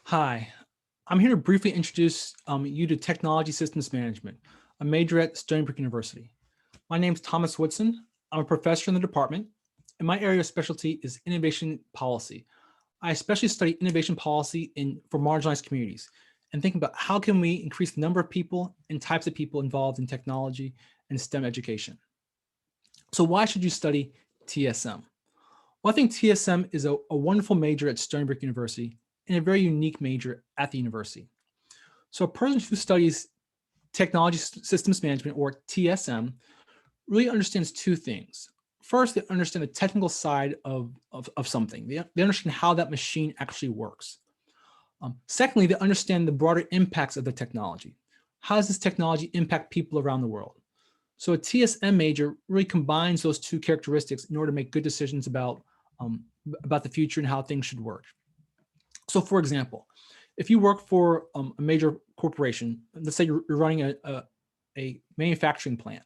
Hi, I'm here to briefly introduce you to Technology Systems Management, a major at Stony Brook University. My name is Thomas Woodson. I'm a professor in the department, and my area of specialty is innovation policy. I especially study innovation policy for marginalized communities and think about how can we increase the number of people and types of people involved in technology and STEM education. So why should you study TSM? Well, I think TSM is a wonderful major at Stony Brook University and a very unique major at the university. So a person who studies technology systems management, or TSM, really understands two things. First, they understand the technical side of something. They understand how that machine actually works. Secondly, they understand the broader impacts of the technology. How does this technology impact people around the world? So a TSM major really combines those two characteristics in order to make good decisions about the future and how things should work. So for example, if you work for a major corporation, let's say you're running a manufacturing plant,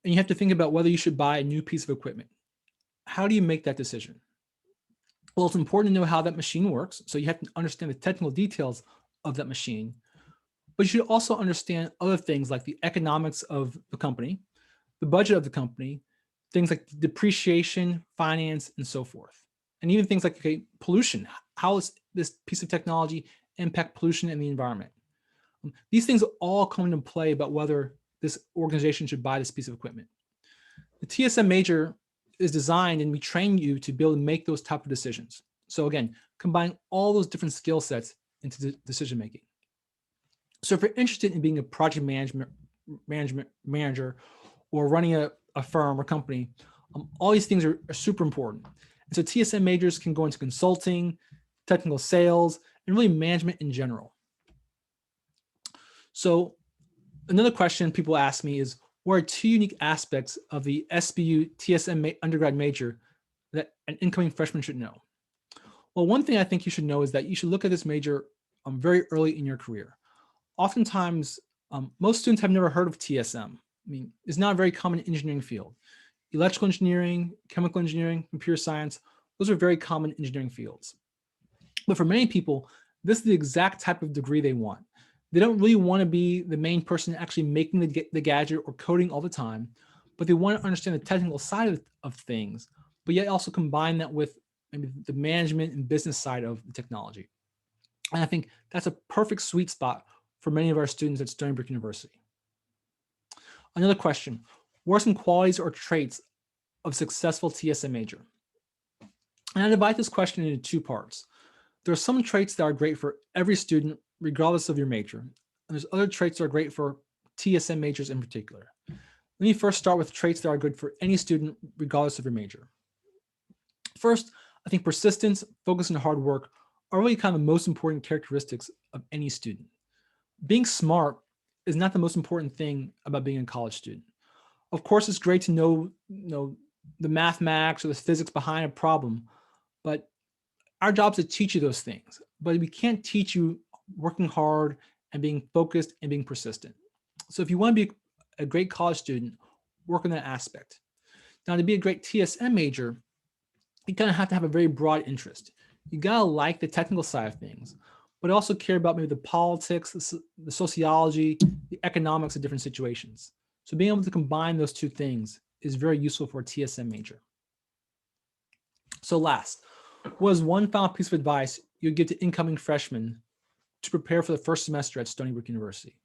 and you have to think about whether you should buy a new piece of equipment. How do you make that decision? Well, it's important to know how that machine works. So you have to understand the technical details of that machine, but you should also understand other things like the economics of the company, the budget of the company, things like depreciation, finance, and so forth. And even things like, okay, pollution. How does this piece of technology impact pollution in the environment? These things all come into play about whether this organization should buy this piece of equipment. The TSM major is designed and we train you to be able to make those type of decisions. So again, combine all those different skill sets into the decision making. So if you're interested in being a project management manager or running a firm or company, all these things are super important. And so TSM majors can go into consulting, technical sales, and really management in general. So another question people ask me is, what are two unique aspects of the SBU TSM undergrad major that an incoming freshman should know? Well, one thing I think you should know is that you should look at this major very early in your career. Oftentimes, most students have never heard of TSM. I mean, it's not a very common engineering field. Electrical engineering, chemical engineering, computer science, those are very common engineering fields. But for many people, this is the exact type of degree they want. They don't really want to be the main person actually making the gadget or coding all the time, but they want to understand the technical side of things, but yet also combine that with maybe the management and business side of the technology. And I think that's a perfect sweet spot for many of our students at Stony Brook University. Another question, what are some qualities or traits of a successful TSM major? And I divide this question into two parts. There are some traits that are great for every student, regardless of your major. And there's other traits that are great for TSM majors in particular. Let me first start with traits that are good for any student, regardless of your major. First, I think persistence, focus, and hard work are really kind of the most important characteristics of any student. Being smart is not the most important thing about being a college student. Of course, it's great to know the mathematics or the physics behind a problem, but our job is to teach you those things. But we can't teach you working hard and being focused and being persistent. So if you want to be a great college student, work on that aspect. Now, to be a great TSM major, you kind of have to have a very broad interest. You gotta like the technical side of things, but also care about maybe the politics, the sociology, the economics of different situations. So being able to combine those two things is very useful for a TSM major. So last, what is one final piece of advice you'd give to incoming freshmen to prepare for the first semester at Stony Brook University?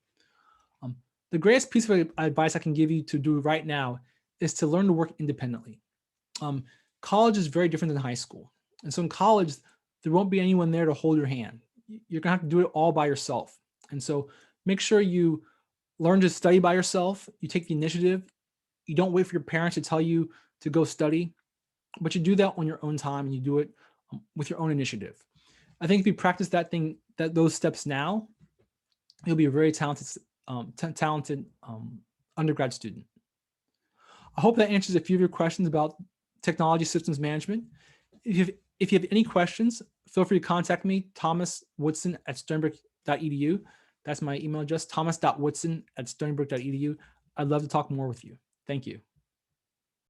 The greatest piece of advice I can give you to do right now is to learn to work independently. College is very different than high school. And so in college, there won't be anyone there to hold your hand. You're gonna have to do it all by yourself. And so make sure you learn to study by yourself. You take the initiative. You don't wait for your parents to tell you to go study, but you do that on your own time and you do it with your own initiative. I think if you practice those steps now, you'll be a very talented undergrad student. I hope that answers a few of your questions about technology systems management. If you have any questions, feel free to contact me, Thomas Woodson at stonybrook.edu. That's my email address, thomas.woodson@stonybrook.edu. I'd love to talk more with you. Thank you.